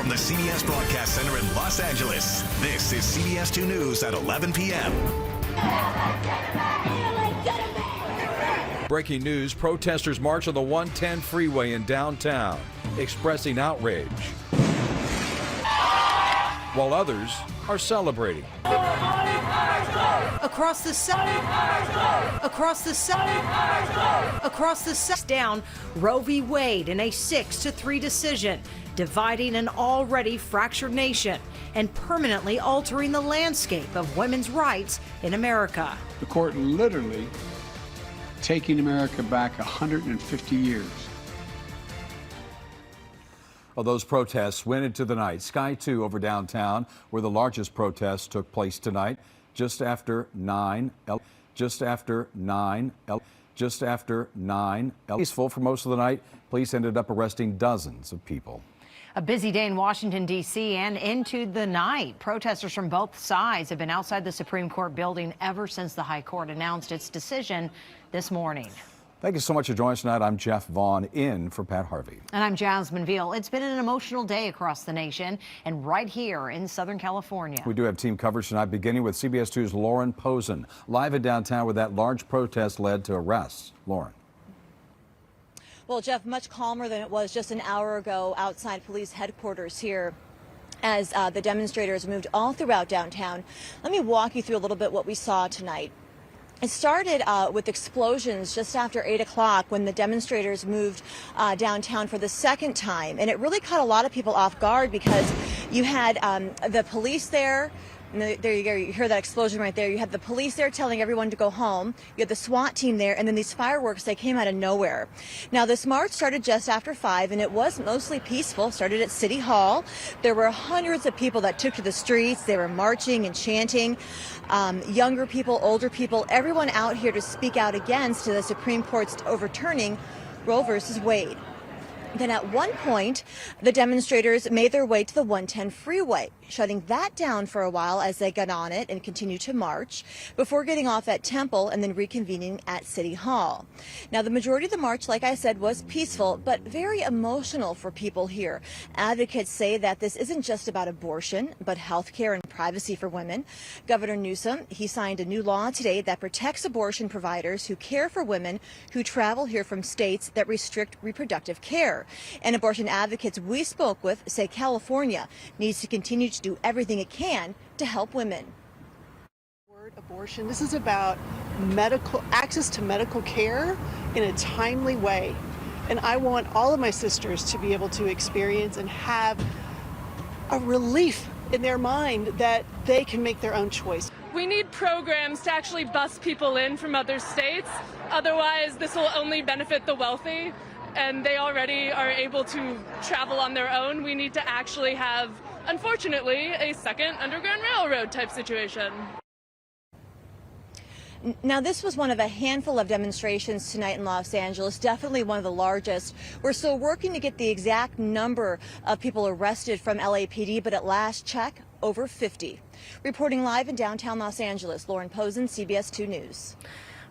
from the CBS Broadcast Center in Los Angeles, this is CBS 2 News at 11 p.m. Breaking news, protesters march on the 110 freeway in downtown, expressing outrage, while others are celebrating. Across the South, down Roe v. Wade in a 6-3 decision, dividing an already fractured nation and permanently altering the landscape of women's rights in America. The court literally taking America back 150 years. Well, those protests went into the night. Sky 2 over downtown, where the largest protests took place tonight, just after 9. Peaceful for most of the night. Police ended up arresting dozens of people. A busy day in Washington, D.C. and into the night. Protesters from both sides have been outside the Supreme Court building ever since the High Court announced its decision this morning. Thank you so much for joining us tonight. I'm Jeff Vaughn, in for Pat Harvey. And I'm Jasmine Veal. It's been an emotional day across the nation and right here in Southern California. We do have team coverage tonight, beginning with CBS 2's Lauren Posen, live in downtown where that large protest led to arrests. Lauren. Well, Jeff, much calmer than it was just an hour ago outside police headquarters here as the demonstrators moved all throughout downtown. Let me walk you through a little bit what we saw tonight. It started with explosions just after 8 o'clock when the demonstrators moved downtown for the second time. And it really caught a lot of people off guard because you had the police there. And there you go. You hear that explosion right there. You had the police there telling everyone to go home. You had the SWAT team there, and then these fireworks, they came out of nowhere. Now, this march started just after 5, and it was mostly peaceful. Started at City Hall. There were hundreds of people that took to the streets. They were marching and chanting. Younger people, older people, everyone out here to speak out against the Supreme Court's overturning Roe versus Wade. Then at one point, the demonstrators made their way to the 110 freeway, shutting that down for a while as they got on it and continued to march before getting off at Temple and then reconvening at City Hall. Now, the majority of the march, like I said, was peaceful, but very emotional for people here. Advocates say that this isn't just about abortion, but health care and privacy for women. Governor Newsom, he signed a new law today that protects abortion providers who care for women who travel here from states that restrict reproductive care. And abortion advocates we spoke with say California needs to continue to do everything it can to help women. Abortion, this is about medical access to medical care in a timely way. And I want all of my sisters to be able to experience and have a relief in their mind that they can make their own choice. We need programs to actually bus people in from other states. Otherwise, this will only benefit the wealthy, and they already are able to travel on their own. We need to actually have, unfortunately, a second Underground Railroad type situation. Now, this was one of a handful of demonstrations tonight in Los Angeles, definitely one of the largest. We're still working to get the exact number of people arrested from LAPD, but at last check, over 50. Reporting live in downtown Los Angeles, Lauren Posen, CBS 2 News.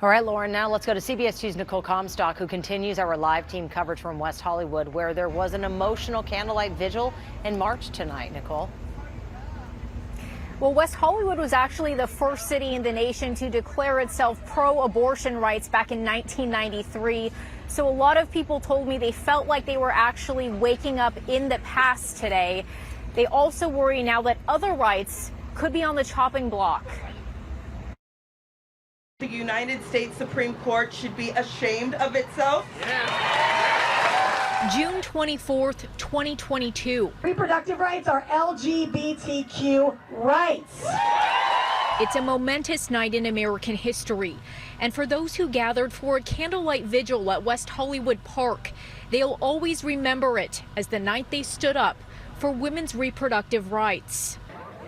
All right, Lauren, now let's go to CBS 2's Nicole Comstock, who continues our live team coverage from West Hollywood, where there was an emotional candlelight vigil and march tonight. Nicole? Well, West Hollywood was actually the first city in the nation to declare itself pro-abortion rights back in 1993. So a lot of people told me they felt like they were actually waking up in the past today. They also worry now that other rights could be on the chopping block. The United States Supreme Court should be ashamed of itself. June 24th, 2022. Reproductive rights are LGBTQ rights. It's a momentous night in American history. And for those who gathered for a candlelight vigil at West Hollywood Park, they'll always remember it as the night they stood up for women's reproductive rights.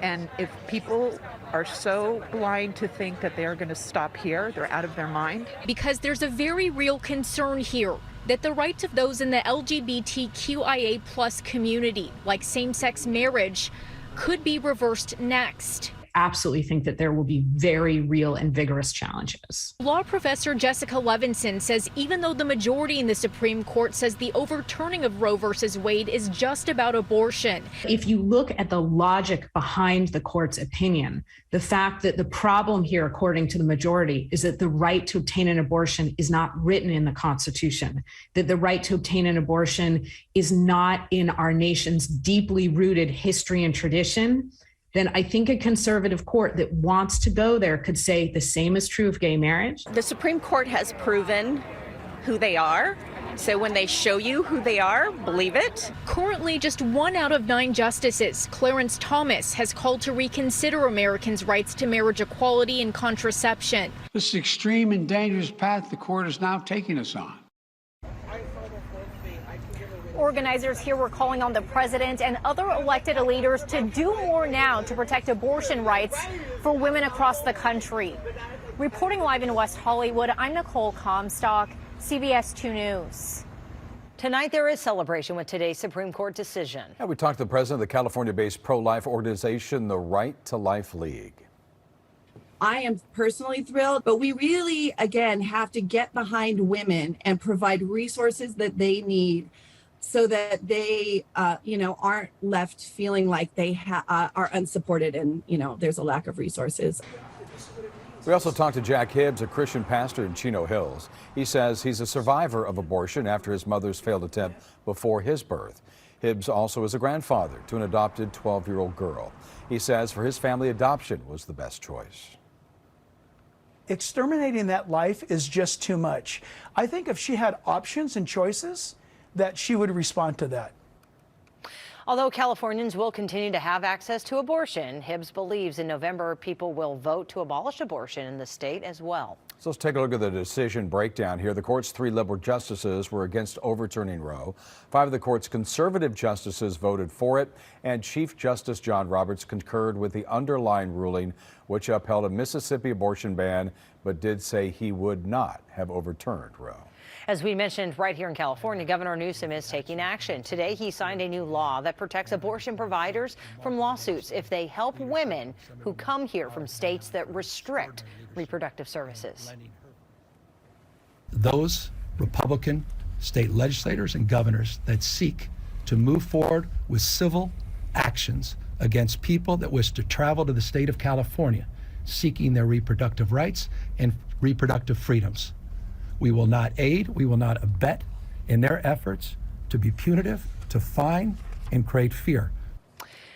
And if people are so blind to think that they're going to stop here, they're out of their mind. Because there's a very real concern here that the rights of those in the LGBTQIA+ community, like same-sex marriage, could be reversed next. absolutely think that there will be very real and vigorous challenges. Law professor Jessica Levinson says even though the majority in the Supreme Court says the overturning of Roe versus Wade is just about abortion. If you look at the logic behind the court's opinion, the fact that the problem here, according to the majority, is that the right to obtain an abortion is not written in the Constitution, that the right to obtain an abortion is not in our nation's deeply rooted history and tradition, then I think a conservative court that wants to go there could say the same is true of gay marriage. The Supreme Court has proven who they are. So when they show you who they are, believe it. Currently, just 1 out of 9 justices, Clarence Thomas, has called to reconsider Americans' rights to marriage equality and contraception. This is extreme and dangerous path the court is now taking us on. Organizers here were calling on the president and other elected leaders to do more now to protect abortion rights for women across the country. Reporting live in West Hollywood, I'm Nicole Comstock, CBS 2 News. Tonight there is celebration with today's Supreme Court decision. Yeah, we talked to the president of the California-based pro-life organization, the Right to Life League. I am personally thrilled, but we really, again, have to get behind women and provide resources that they need so that they, aren't left feeling like they are unsupported and, there's a lack of resources. We also talked to Jack Hibbs, a Christian pastor in Chino Hills. He says he's a survivor of abortion after his mother's failed attempt before his birth. Hibbs also is a grandfather to an adopted 12-year-old girl. He says for his family, adoption was the best choice. Exterminating that life is just too much. I think if she had options and choices, that she would respond to that. Although Californians will continue to have access to abortion, Hibbs believes in November people will vote to abolish abortion in the state as well. So let's take a look at the decision breakdown here. The court's 3 liberal justices were against overturning Roe. 5 of the court's conservative justices voted for it, and Chief Justice John Roberts concurred with the underlying ruling, which upheld a Mississippi abortion ban, but did say he would not have overturned Roe. As we mentioned, right here in California, Governor Newsom is taking action. Today, he signed a new law that protects abortion providers from lawsuits if they help women who come here from states that restrict reproductive services. Those Republican state legislators and governors that seek to move forward with civil actions against people that wish to travel to the state of California seeking their reproductive rights and reproductive freedoms. We will not aid, we will not abet in their efforts to be punitive, to fine, and create fear.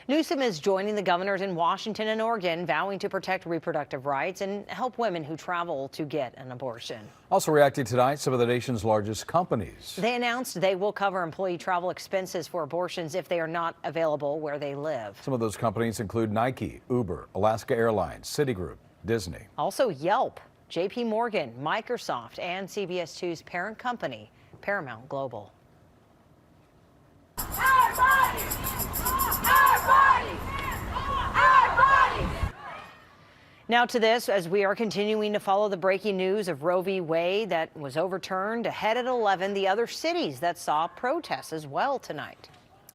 Newsom is joining the governors in Washington and Oregon, vowing to protect reproductive rights and help women who travel to get an abortion. Also reacting tonight, some of the nation's largest companies. They announced they will cover employee travel expenses for abortions if they are not available where they live. Some of those companies include Nike, Uber, Alaska Airlines, Citigroup, Disney. Also Yelp, JP Morgan, Microsoft, and CBS 2's parent company, Paramount Global. Now to this, as we are continuing to follow the breaking news of Roe v. Wade that was overturned. Ahead at 11, the other cities that saw protests as well tonight.